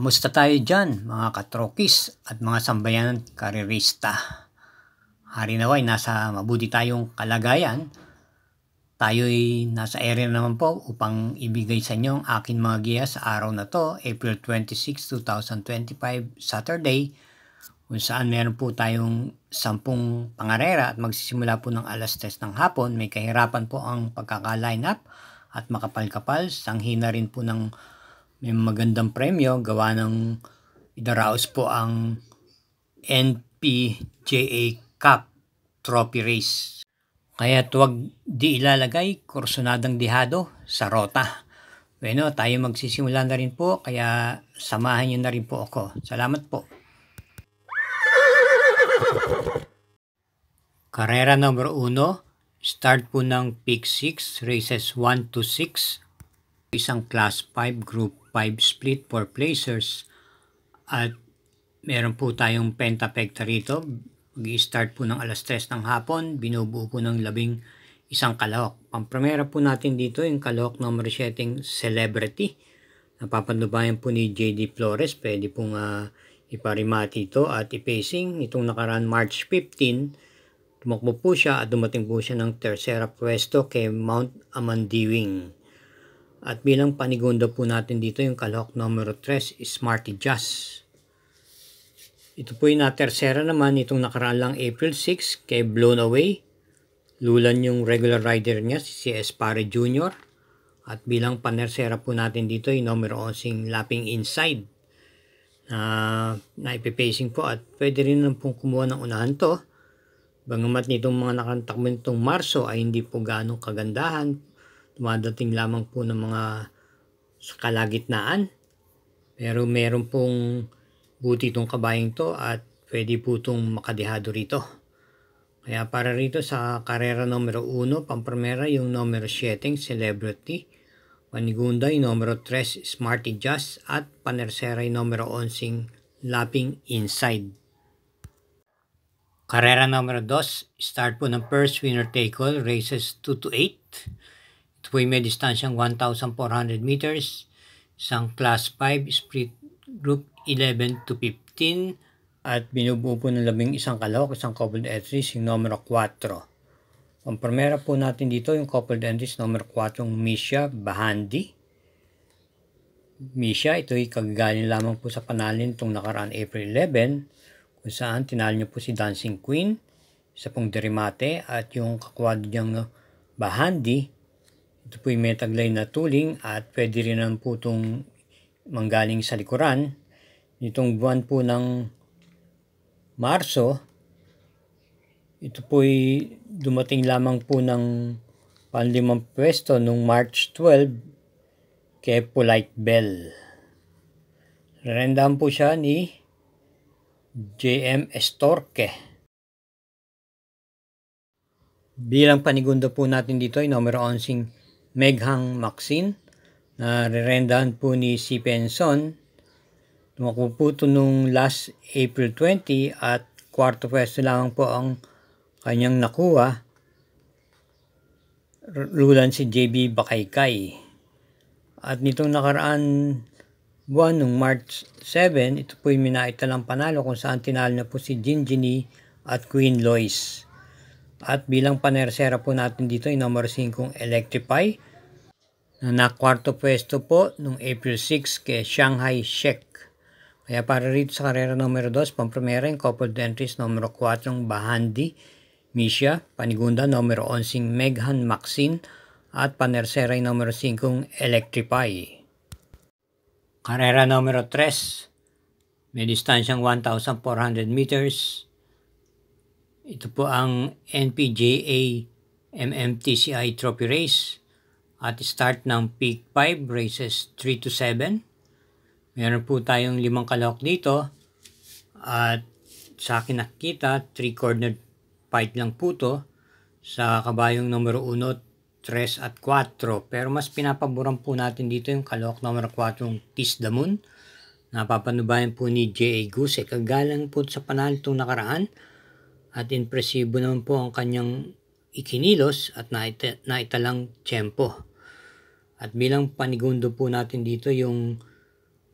Kamusta tayo dyan mga katrokis at mga sambayan karirista? Hari naway nasa mabuti tayong kalagayan. Tayo'y nasa area naman po upang ibigay sa inyo ang aking mga giya sa araw na to, April 26, 2025, Saturday, kung saan meron po tayong 10 pangarera at magsisimula po ng alas 3 ng hapon. May kahirapan po ang pagkaka-line up at makapal-kapal. Sanghi na rin po ng may magandang premyo gawa ng idaraos po ang NPJA Cup Trophy Race. Kaya huwag di ilalagay kursunadang dihado sa rota. Bueno, tayo magsisimula na rin po, kaya samahan niyo na rin po ako. Salamat po. Karera number 1, start po ng Peak 6, races 1 to 6. Isang Class 5, Group 5 split for placers. At meron po tayong pentapekta rito. Mag-i-start po ng alas 3 ng hapon. Binubuo po ng 11 kalahok. Pampremera po natin dito yung kalahok number 7, Celebrity. Napapanubayan po ni JD Flores. Pwede pong iparimati ito at ipacing. Itong nakaraan March 15, tumakbo po siya at dumating po siya ng tersera pwesto kay Mount Amandiwing. At bilang panigunda po natin dito yung kalahok number 3, Smarty Jazz. Ito po yung na-tersera naman itong nakaraan lang April 6 kay Blown Away. Lulan yung regular rider niya si Espare Jr. At bilang panersera po natin dito yung numero 11 Lapping Inside. Na ipipacing po at pwede rin naman pong kumuha ng unahan to. Bagamat nitong mga nakantakbo nitong Marso ay hindi po ganong kagandahan. Dumadating lamang po ng mga kalagitnaan. Pero meron pong buti itong kabayang to at pwede po itong makadihado rito. Kaya para rito sa karera numero 1, pampremera yung numero 7, Celebrity. Panigunda yung numero 3, Smarty Jazz. At panersera yung numero 11, Lapping Inside. Karera numero 2, start po ng first winner take all, races 2 to 8. Ito po yung may distansyang 1,400 meters. Isang class 5, split group 11 to 15. At binubuo po ng 11 kalahok, isang coupled entries, yung numero 4. Pampremera po natin dito yung coupled entries, numero 4, Misha Bahandi. Misha, ito ay kagagaling lamang po sa panalin itong nakaraan April 11. Kung saan tinalo niyo po si Dancing Queen, isa pong derimate, at yung kakwad niyang Bahandi, ito po yung may taglay na tuling at pwede rin naman po itong manggaling sa likuran. Itong buwan po ng Marso, ito po ay dumating lamang po ng panlimang pwesto noong March 12 kay Polite Bell. Rendahan po siya ni JM Estorque. Bilang panigunda po natin dito ay numero 11 Meghang Maxine na rerendahan po ni si Penson. Tumakbo po ito nung last April 20 at kwarto pwesto lamang po ang kanyang nakuha. Lulan si JB Bakaykay. At nitong nakaraan buwan nung March 7, ito po yung minaitalang panalo kung saan tinalo na po si Ginggini at Queen Lois. At bilang panersera po natin dito yung number 5 Electrify na nakwarto pwesto po nung April 6 kay Shanghai Sheikh. Kaya para rito sa karera numero 2, pampremera yung coupled entries numero 4 Bahandi, Misha, panigunda numero 11 Meghan Maxine at panersera yung numero 5 Electrify. Karera numero 3, may distansyang 1,400 meters. Ito po ang NPJA MMTCI Trophy Race at start ng Peak 5, races 3 to 7. Meron po tayong 5 kalahok dito at sa akin nakikita 3-cornered fight lang po to sa kabayong numero 1, 3 at 4. Pero mas pinapaboran po natin dito yung kalahok numero 4, Tis the Moon. Napapanubayan po ni J.A. Guse. Kagalang po sa panalo itong nakaraan at impresibo naman po ang kanyang ikinilos at naitalang tiyempo. At bilang panigundo po natin dito yung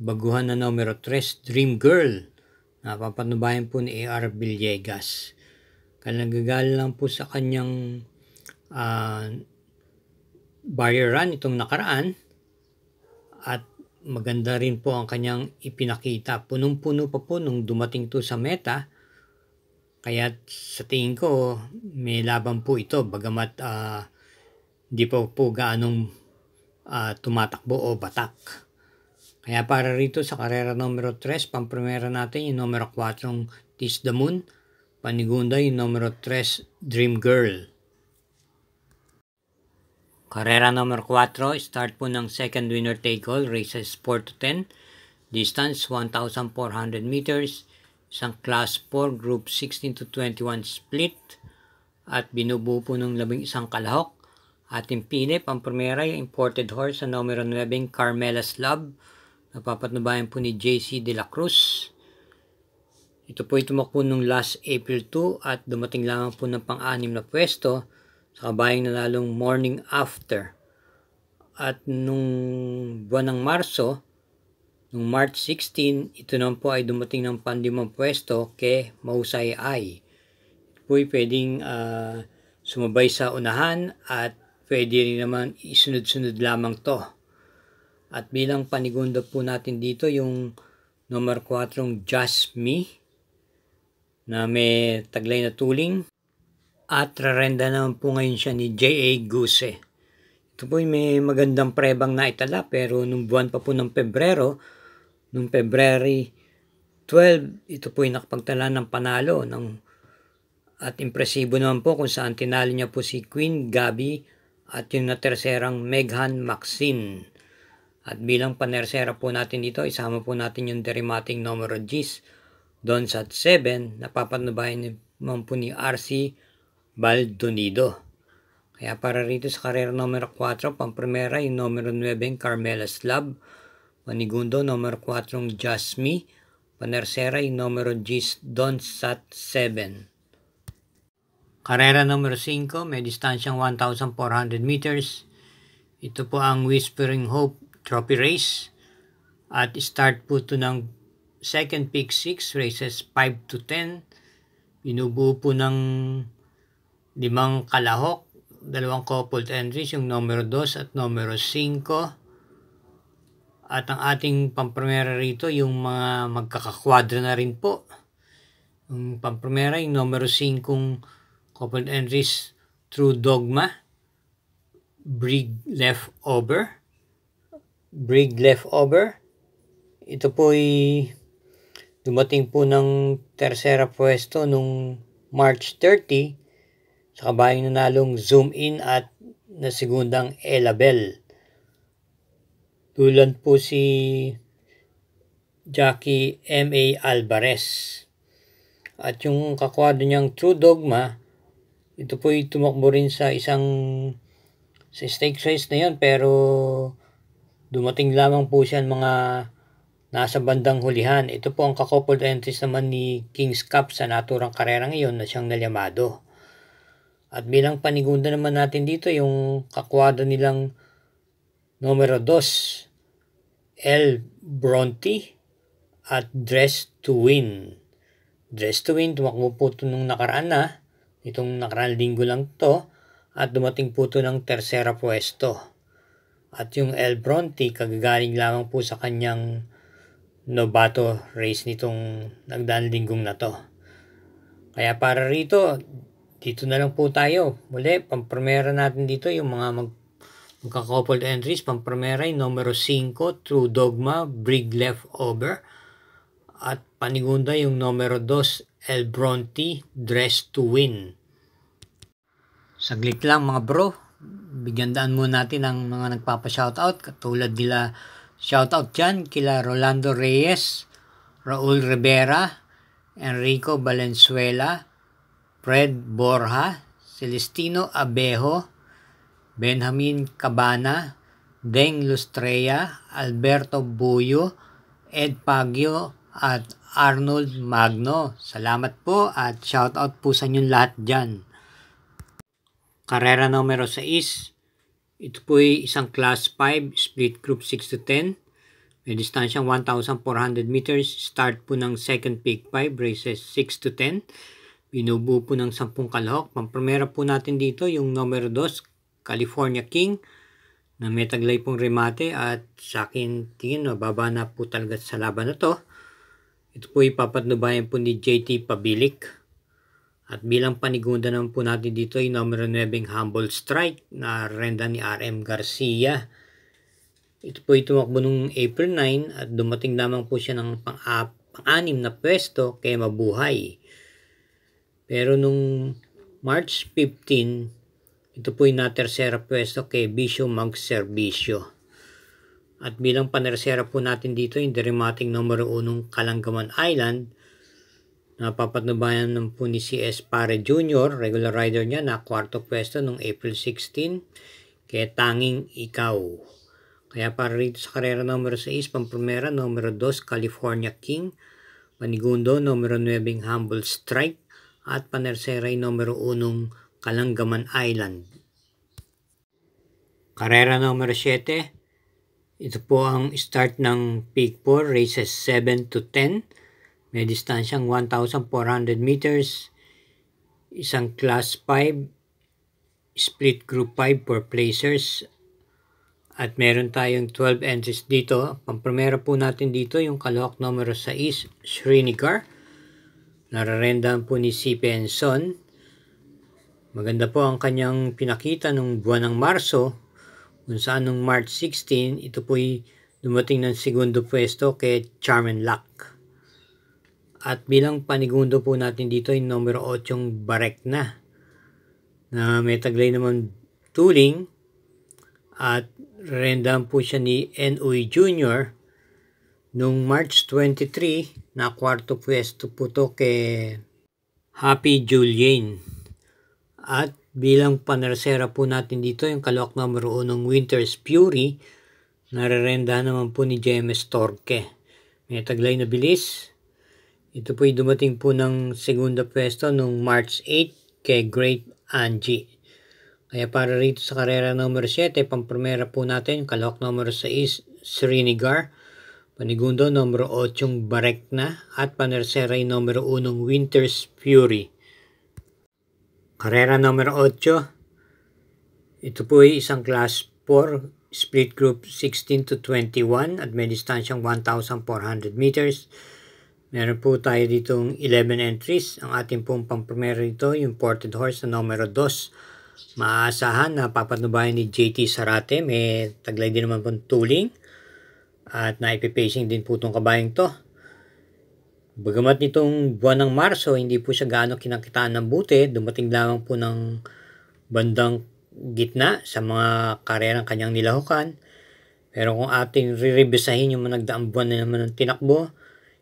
baguhan na numero 3, Dream Girl. Napapatubayan po ni A.R. Villegas. Nagagaling lang po sa kanyang barrier run itong nakaraan. At maganda rin po ang kanyang ipinakita. Punong-puno pa po nung dumating to sa meta. Kaya sa tingin ko may laban po ito. Bagamat di pa po gaanong tumatakbo o batak. Kaya para rito sa karera numero 3, pamprimera natin yung numero 4, Tease the Moon. Panigunda yung numero 3, Dream Girl. Karera numero 4, start po ng second winner take all, races 4 to 10. Distance 1,400 meters. Isang class 4, group 16 to 21 split. At binubuo po ng 11 kalahok. Ating pili, pamprimera yung imported horse sa numero 9, Carmela's Love. Napapatubayan po ni JC De La Cruz. Ito po ay tumakbo nung last April 2 at dumating lamang po ng pang-anim na pwesto sa kabayang nanalong Morning After. At nung buwan ng Marso, nung March 16, ito naman po ay dumating ng pang-limang pwesto kay Mahusay Ay. Ito po ay pwedeng sumabay sa unahan at pwede rin naman isunod-sunod lamang to. At bilang panigunda po natin dito yung number 4, Just Me, na may taglay na tuling. At rarenda naman po ngayon siya ni J.A. Guse. Ito po may magandang prebang na itala, pero nung buwan pa po ng Pebrero, nung February 12, ito po ay nakapagtala ng panalo. At impresibo naman po kung saan tinalo niya po si Queen Gabi at yung naterserang Meghan Maxine. At bilang panersera po natin dito, isama po natin yung derimating numero G's, Donsat 7, napapatubayan naman po ni RC Baldonido. Kaya para rito sa karera numero 4, pamprimera yung numero 9, Carmela's Love. Panigundo, numero 4, Just Me. Panersera yung numero G's, Donsat 7. Karera numero 5, may distansyang 1,400 meters. Ito po ang Whispering Hope Trophy Race. At start po ito ng second pick 6, races 5 to 10. Binubuo po ng 5 kalahok, 2 coupled entries, yung numero 2 at numero 5. At ang ating pamprimera rito, yung mga magkakakwadra na rin po. Yung pamprimera, yung numero 5 coupled entries, True Dogma, Brig Leftover. Ito po ay dumating po ng tersera pwesto nung March 30 sa kabayang nanalong Zoom In at na segundang Elabel. Tulan po si Jackie M.A. Alvarez. At yung kakwadro niyang True Dogma, ito po ay tumakbo rin sa stakes race na yun, pero dumating lamang po siya mga nasa bandang hulihan. Ito po ang coupled entries naman ni King's Cup sa naturang karera ngayon na siyang nalyamado. At bilang panigunda naman natin dito yung kakwadro nilang numero 2, El Bronte at Dress to Win. Dress to Win, tumakbo po ito nung nakaraan na. Itong nakaraan linggo lang to. At dumating po ito ng tersera pwesto. At yung El Bronte, kagagaling lamang po sa kanyang Novato race nitong nagdaan linggong na to. Kaya para rito, dito na lang po tayo. Muli, pamprimera natin dito yung mga magka-coupled entries. Pamprimera yung numero 5, True Dogma, Brig Leftover. At panigunda yung numero 2, El Bronte, Dress to Win. Saglit lang mga bro. Bigyan daan muna natin ang mga nagpapa-shoutout. Katulad nila, shoutout dyan kila Rolando Reyes, Raul Rivera, Enrico Valenzuela, Fred Borja, Celestino Abejo, Benjamin Cabana, Deng Lustrea, Alberto Buyo, Ed Pagio at Arnold Magno. Salamat po at shoutout po sa inyong lahat dyan. Karera numero 6, ito po ay isang class 5, split group 6 to 10. May distansyang 1,400 meters. Start po ng second peak 5, races 6 to 10. Binubuo po ng 10 kalahok. Pampremera po natin dito yung numero 2, California King, na may taglay pong remate at sa akin tingin mababa na po talaga sa laban na to. Ito po ipapatnubayan po ni JT Pabilik. At bilang panigunda naman po natin dito yung numero 9, Humble Strike, na renda ni RM Garcia. Ito po tumakbo nung April 9 at dumating lamang po siya ng pang-anim na pwesto kay Mabuhay. Pero nung March 15, ito po yung na-tersera pwesto kay Bisyo Magserbisyo. At bilang panersera po natin dito yung deremating numero 1, Kalanggaman Island, na papatnubayan ng po ni CS Pare Jr., regular rider niya, na kwarto pwesto nung April 16 kay Tanging Ikaw. Kaya para rito sa karera numero 6, pampremera numero 2, California King, panigundo numero 9, Humble Strike, at panerseray numero 1, Kalanggaman Island. Karera numero 7, ito po ang start ng Peak 4, races 7 to 10. May distansyang 1,400 meters, isang class 5, split group 5 for placers. At meron tayong 12 entries dito. Pampremera po natin dito yung kalahok numero 6, Srinigar. Nararendahan po ni CP Son. Maganda po ang kanyang pinakita nung buwan ng Marso, kung saan nung March 16, ito po'y dumating ng segundo pwesto kay Charmin Luck. At bilang panigundo po natin dito yung numero 8, Barekna, na may taglay naman tuling. At rendahan po siya ni N.Uy Jr. Nung March 23, na kwarto pwesto po to kay Happy Julian. At bilang panersera po natin dito yung kalahok numero 1, Winter's Fury, nararendahan naman po ni JMS Torque. May taglay na bilis. Ito po'y dumating po ng segunda pwesto nung March 8 kay Great Angie. Kaya para rito sa karera numero 7, pampremera po natin yung kalahok numero 6, Srinigar, panigundo numero 8, Barekna, at panersera yung numero 1, Winter's Fury. Karera numero 8, ito po ay isang class 4, split group 16 to 21 at may distansyang 1,400 meters. Meron po tayo ditong 11 entries. Ang ating pong pampremera dito, yung ported horse na numero 2, Maaasahan na papatnubayan ni JT Sarate. May taglay din naman pong tuling at naipipacing din po itong kabayang to. Bagamat nitong buwan ng Marso, hindi po siya gaano kinakitaan ng buti. Dumating lamang po ng bandang gitna sa mga karerang kanyang nilahukan. Pero kung ating re-revisahin yung mga nagdaang buwan na naman ng tinakbo,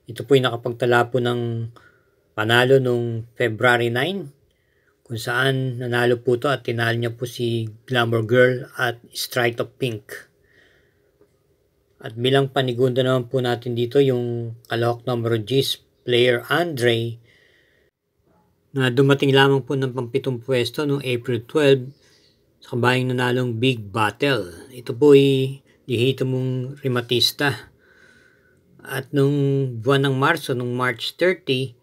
ito po'y nakapagtala po ng panalo nung February 9, kung saan nanalo po to at tinalo niya po si Glamour Girl at Strike of Pink. At bilang panigunda naman po natin dito yung kalahok numero 10, Player Andre, na dumating lamang po ng pampitong pwesto noong April 12 sa kabayang nanalong Big Battle. Ito po ay dihito mong rematista. At nung buwan ng Marso, nung March 30,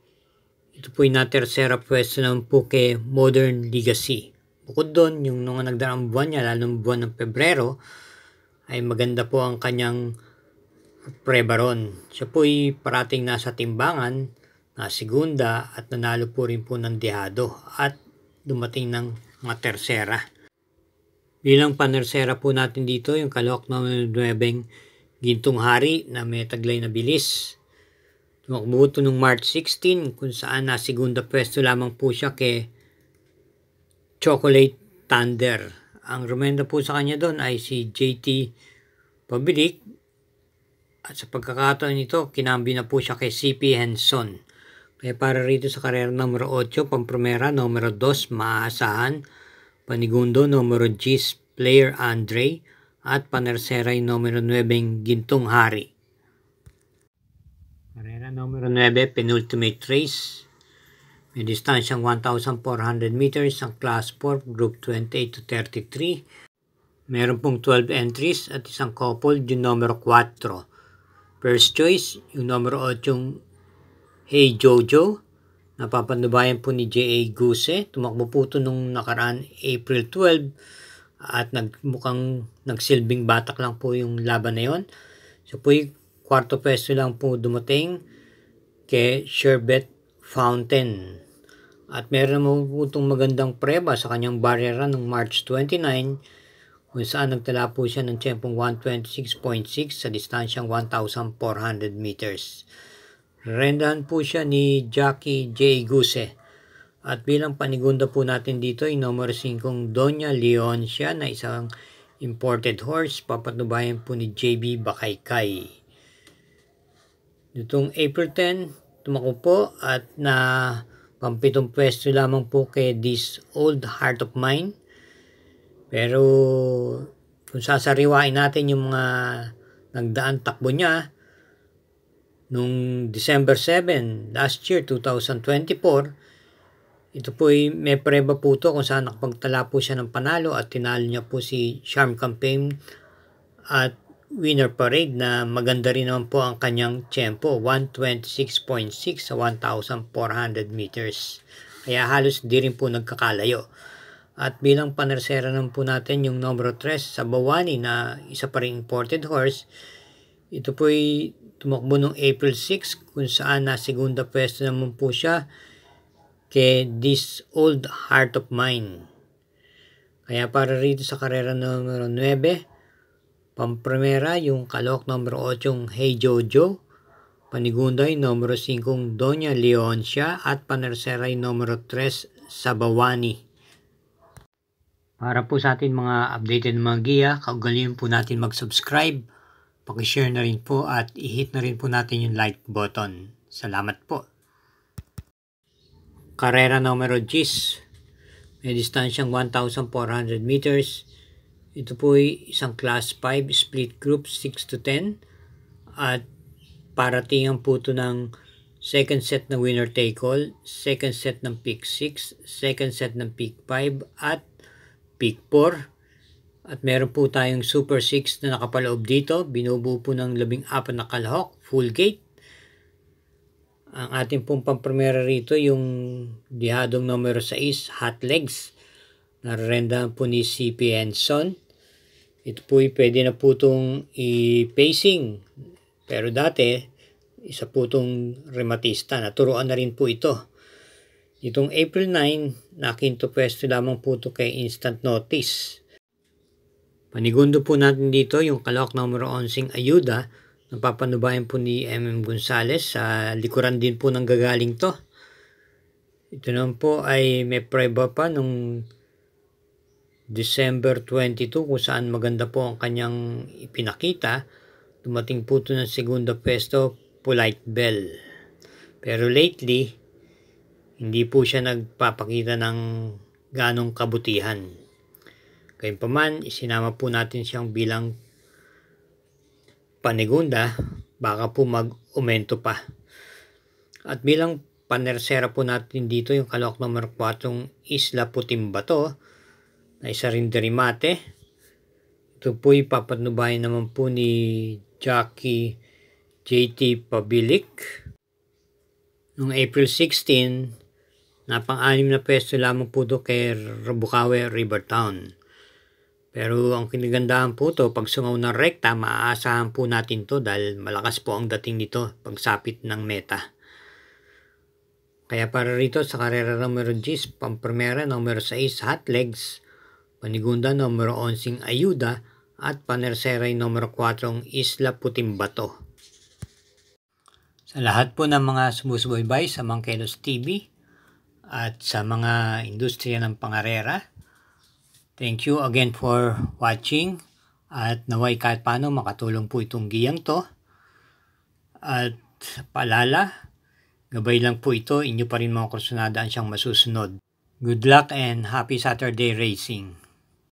ito po yung na-tersera pwesto naman po kay Modern Legacy. Bukod doon, yung mga nagdaang buwan niya, lalong buwan ng Pebrero, ay maganda po ang kanyang prebaron. Siya po ay parating nasa timbangan, na segunda, at nanalo po rin po ng dehado at dumating ng mga tersera. Bilang panersera po natin dito, yung kalahok ng 9, Gintong Hari, na may taglay na bilis. Tumakbo ito noong March 16, kung saan na segunda pwesto lamang po siya kay Chocolate Thunder. Ang rumenda po sa kanya doon ay si JT Pabilik. At sa pagkakataon nito, kinambi na po siya kay CP Henson. Kaya para rito sa karera numero 8, pampremera numero 2, Maaasahan, panigundo numero 10, Player Andre, at panerseray numero 9, Gintong Hari. Karera numero 9, penultimate race. May distansyang 1,400 meters ang class 4, group 28 to 33. Meron pong 12 entries at isang couple, yung numero 4. First choice, yung numero 8, Hey Jojo. Napapanubayan po ni J.A. Guse. Tumakbo po ito nung nakaraan April 12 at mukhang nagsilbing batak lang po yung laban na yon. So po yung kwarto pwesto lang po dumating kay Sherbet Fountain. At meron mo po itong magandang preba sa kanyang barrera ng March 29 kung saan nagtala po siya ng tiyempong 126.6 sa distansyang 1,400 meters. Rendahan po siya ni Jackie J. Guse. At bilang panigunda po natin dito ay numero 5 Doña Leoncia na isang imported horse. Papatubayan po ni JB Bakaykay. Nitong April 10, tumakbo po at na pampitong pwesto lamang po kay This Old Heart of Mine. Pero kung sasariwain natin yung mga nagdaan takbo niya, nung December 7, last year, 2024, ito po ay may preba po ito kung saan nakapagtala po siya ng panalo at tinalo niya po si Charm Campaign at Winner Parade na maganda rin naman po ang kanyang tempo, 126.6 sa 1,400 meters. Kaya halos di rin po nagkakalayo. At bilang panersera naman po natin yung numero 3 sa Bawani na isa pa rin imported horse, ito po ay tumakbo noong April 6 kung saan na segunda pwesto naman po siya kay This Old Heart of Mine. Kaya para rito sa karera numero 9, pampremera yung kalok numero 8 Hey Jojo, panigunda yung numero 5 Doña Leoncia at panersera yung numero 3 sa Bawani. Para po sa atin mga updated mga giya, kaugalian po natin mag-subscribe, pakishare na rin po at i-hit na rin po natin yung like button. Salamat po. Karera numero 10, may distansyang 1,400 meters. Ito po ay isang class 5 split group 6 to 10 at paratingan po ito ng second set ng winner take all, second set ng pick 6, second set ng pick 5 at pick 4. At meron po tayong Super 6 na nakapaloob dito. Binubuo po ng 14 na kalahok, full gate. Ang ating pong pampremera rito yung dihadong numero 6, Hot Legs. Narendahan po ni C.P. Henson. Ito po pwede na po itong i-pacing. Pero dati, isa po itong rematista. Naturuan na rin po ito. Itong April 9, nakinto pwesto lamang po ito kay Instant Notice. Panigundo po natin dito yung kalahok numero 11 Ayuda. Napapanubayan po ni M.M. Gonzales. Sa likuran din po ng gagaling to. Ito naman po ay may preba pa nung December 22 kung saan maganda po ang kanyang ipinakita. Dumating po ito ng segunda pwesto, Polite Bell. Pero lately, hindi po siya nagpapakita ng ganong kabutihan. Gayunpaman, isinama po natin siyang bilang panigunda, baka po mag-umento pa. At bilang panersera po natin dito yung kalahok numero 4 Isla Puting Bato na isa rin derimate. Ito po ipapatnubayan naman po ni Jackie J.T. Pabilik. Noong April 16, napang-anim na pwesto lamang po ito kay Rabukawe Rivertown. Pero ang kinigandahan po ito, pag sungaw ng rekta, maaasahan po natin to dahil malakas po ang dating nito pagsapit ng meta. Kaya para rito sa karera numero 10, pampremera numero 6 Hot Legs, panigunda numero 11 Ayuda at panersera numero 4 Isla Puting Bato. Sa lahat po ng mga sumusubaybay sa Mangkelos TV at sa mga industriya ng pangarera, thank you again for watching at naway kahit paano makatulong po itong giyang to. At paalala, gabay lang po ito, inyo pa rin mga kursunadaan siyang masusunod. Good luck and happy Saturday racing!